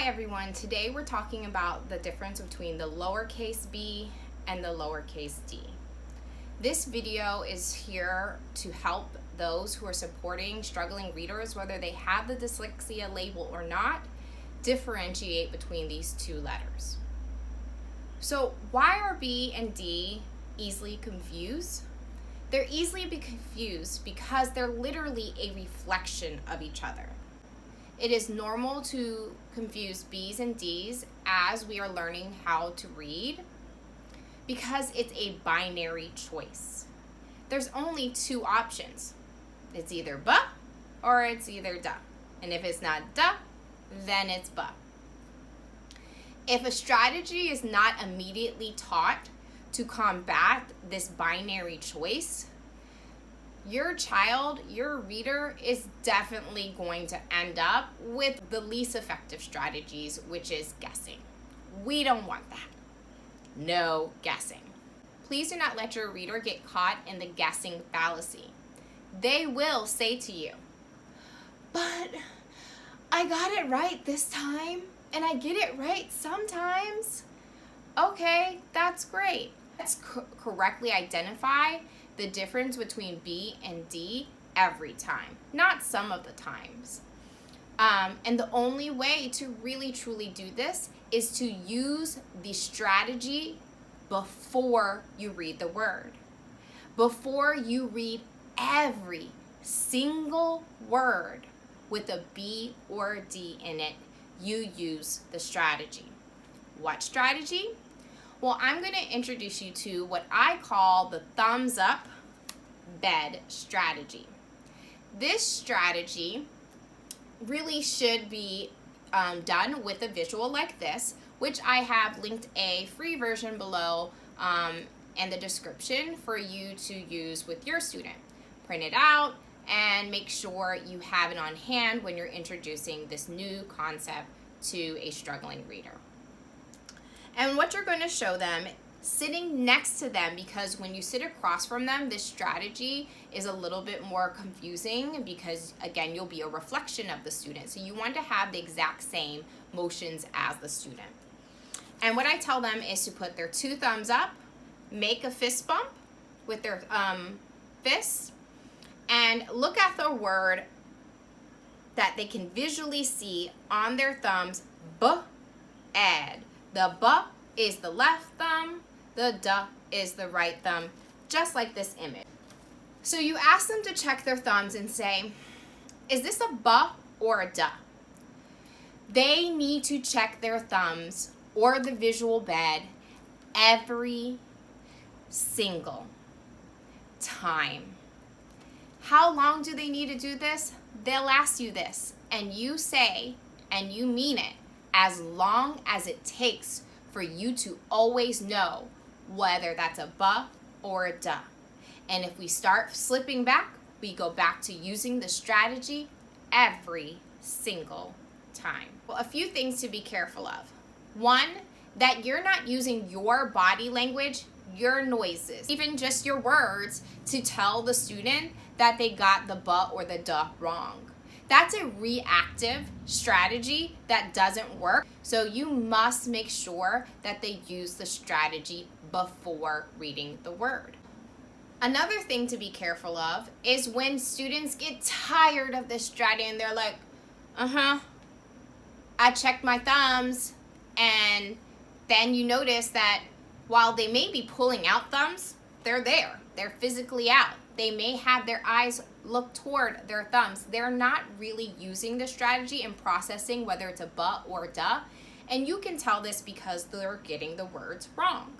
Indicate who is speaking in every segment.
Speaker 1: everyone. Today we're talking about the difference between the lowercase b and the lowercase d. This video is here to help those who are supporting struggling readers, whether they have the dyslexia label or not, differentiate between these two letters. So why are B and D easily confused? They're easily confused because they're literally a reflection of each other. It is normal to confuse B's and D's as we are learning how to read because it's a binary choice. There's only two options. It's either buh or it's either duh. And if it's not duh, then it's buh. If a strategy is not immediately taught to combat this binary choice, your child, your reader, is definitely going to end up with the least effective strategies, which is guessing. We don't want that. No guessing. Please do not let your reader get caught in the guessing fallacy. They will say to you, "But I got it right this time, and I get it right sometimes." Okay, that's great. Let's correctly identify the difference between B and D every time, not some of the times. And the only way to really truly do this is to use the strategy before you read the word. Before you read every single word with a B or D in it, you use the strategy. What strategy? Well, I'm going to introduce you to what I call the thumbs up bed strategy. This strategy really should be done with a visual like this, which I have linked a free version below in the description for you to use with your student. Print it out and make sure you have it on hand when you're introducing this new concept to a struggling reader. And what you're going to show them sitting next to them, because when you sit across from them, this strategy is a little bit more confusing because, again, you'll be a reflection of the student. So you want to have the exact same motions as the student. And what I tell them is to put their two thumbs up, make a fist bump with their fists, and look at the word that they can visually see on their thumbs, B-ed. The buh is the left thumb, the duh is the right thumb, just like this image. So you ask them to check their thumbs and say, is this a buh or a duh? They need to check their thumbs or the visual bed every single time. How long do they need to do this? They'll ask you this, and you say, and you mean it, as long as it takes for you to always know whether that's a buh or a duh. And if we start slipping back, we go back to using the strategy every single time. Well, a few things to be careful of. One, that you're not using your body language, your noises, even just your words, to tell the student that they got the buh or the duh wrong. That's a reactive strategy that doesn't work. So you must make sure that they use the strategy before reading the word. Another thing to be careful of is when students get tired of this strategy and they're like, I checked my thumbs, and then you notice that while they may be pulling out thumbs, they're there. They're physically out. They may have their eyes look toward their thumbs. They're not really using the strategy and processing whether it's a buh or a duh. And you can tell this because they're getting the words wrong.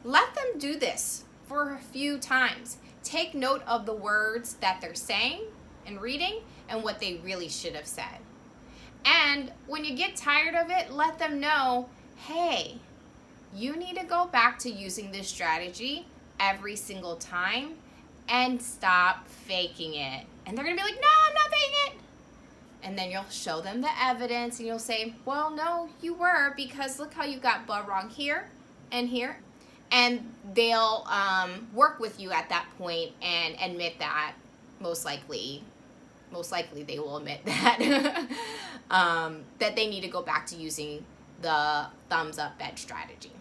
Speaker 1: Let them do this for a few times. Take note of the words that they're saying and reading and what they really should have said. And when you get tired of it, let them know, hey, you need to go back to using this strategy every single time and stop faking it. And they're gonna be like, no, I'm not faking it. And then you'll show them the evidence and you'll say, well, no, you were, because look how you got buh wrong here and here. And they'll work with you at that point and admit that most likely most likely they will admit that, that they need to go back to using the thumbs up bed strategy.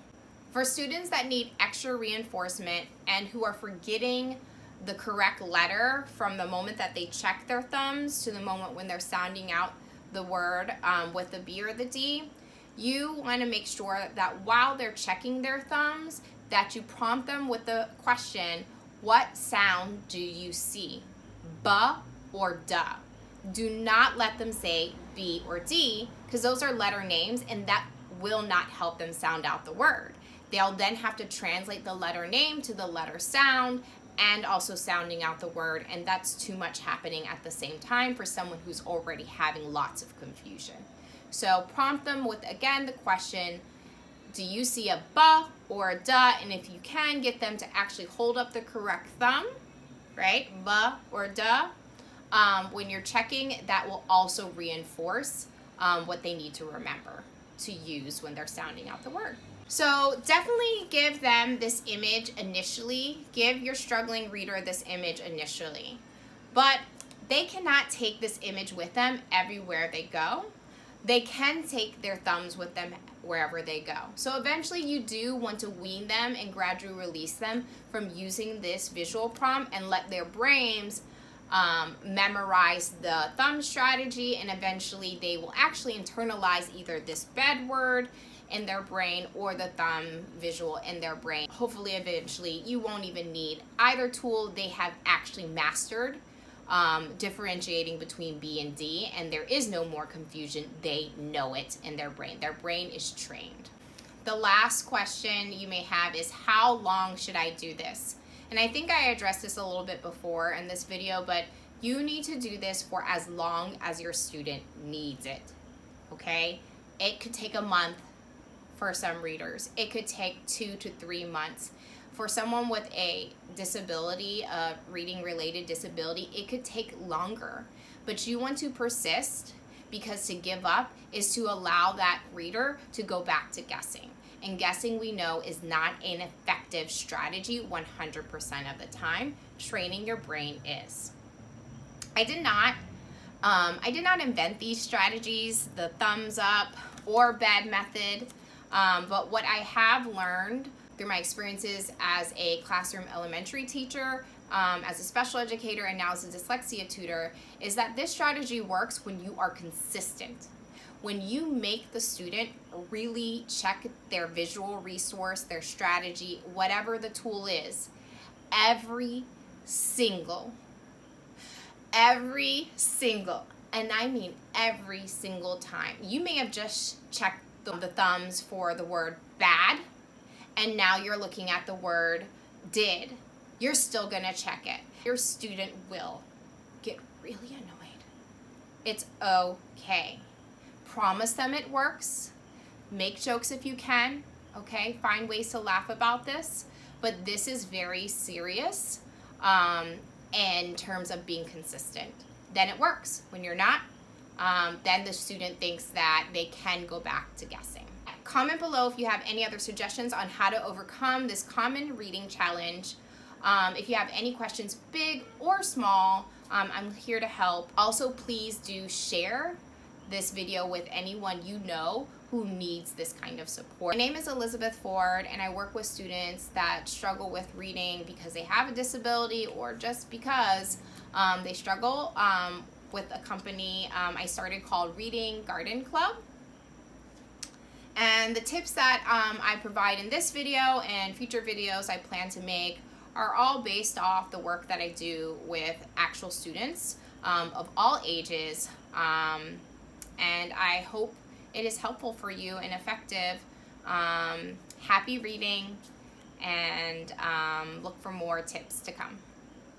Speaker 1: For students that need extra reinforcement and who are forgetting the correct letter from the moment that they check their thumbs to the moment when they're sounding out the word with the B or the D, you want to make sure that while they're checking their thumbs, that you prompt them with the question, what sound do you see? B or duh. Do not let them say B or D, because those are letter names and that will not help them sound out the word. They'll then have to translate the letter name to the letter sound and also sounding out the word, and that's too much happening at the same time for someone who's already having lots of confusion. So prompt them with, again, the question, do you see a B or a duh? And if you can, get them to actually hold up the correct thumb, right? B or duh. When you're checking, that will also reinforce what they need to remember to use when they're sounding out the word. So definitely give them this image initially. Give your struggling reader this image initially. But they cannot take this image with them everywhere they go. They can take their thumbs with them wherever they go. So eventually you do want to wean them and gradually release them from using this visual prompt and let their brains memorize the thumb strategy, and eventually they will actually internalize either this bed word in their brain or the thumb visual in their brain. Hopefully eventually you won't even need either tool. They have actually mastered differentiating between B and D, and there is no more confusion. They know it in their brain. Their brain is trained. The last question you may have is, how long should I do this? And I think I addressed this a little bit before in this video, but you need to do this for as long as your student needs it, okay? It could take a month for some readers. It could take 2 to 3 months. For someone with a disability, a reading-related disability, it could take longer. But you want to persist, because to give up is to allow that reader to go back to guessing. And guessing, we know, is not an effective strategy 100% of the time. Training your brain is. I did not invent these strategies, the thumbs up or bed method, but what I have learned through my experiences as a classroom elementary teacher, as a special educator, and now as a dyslexia tutor, is that this strategy works when you are consistent. When you make the student really check their visual resource, their strategy, whatever the tool is, every single, and I mean every single time. You may have just checked the thumbs for the word bad, and now you're looking at the word did. You're still gonna check it. Your student will get really annoyed. It's okay. Promise them it works. Make jokes if you can, okay? Find ways to laugh about this, but this is very serious in terms of being consistent. Then it works. When you're not, then the student thinks that they can go back to guessing. Comment below if you have any other suggestions on how to overcome this common reading challenge. If you have any questions, big or small, I'm here to help. Also, please do share this video with anyone you know who needs this kind of support. My name is Elizabeth Ford, and I work with students that struggle with reading because they have a disability or just because they struggle with a company I started called Reading Garden Club. And the tips that I provide in this video and future videos I plan to make are all based off the work that I do with actual students of all ages. And I hope it is helpful for you and effective. Happy reading, and look for more tips to come.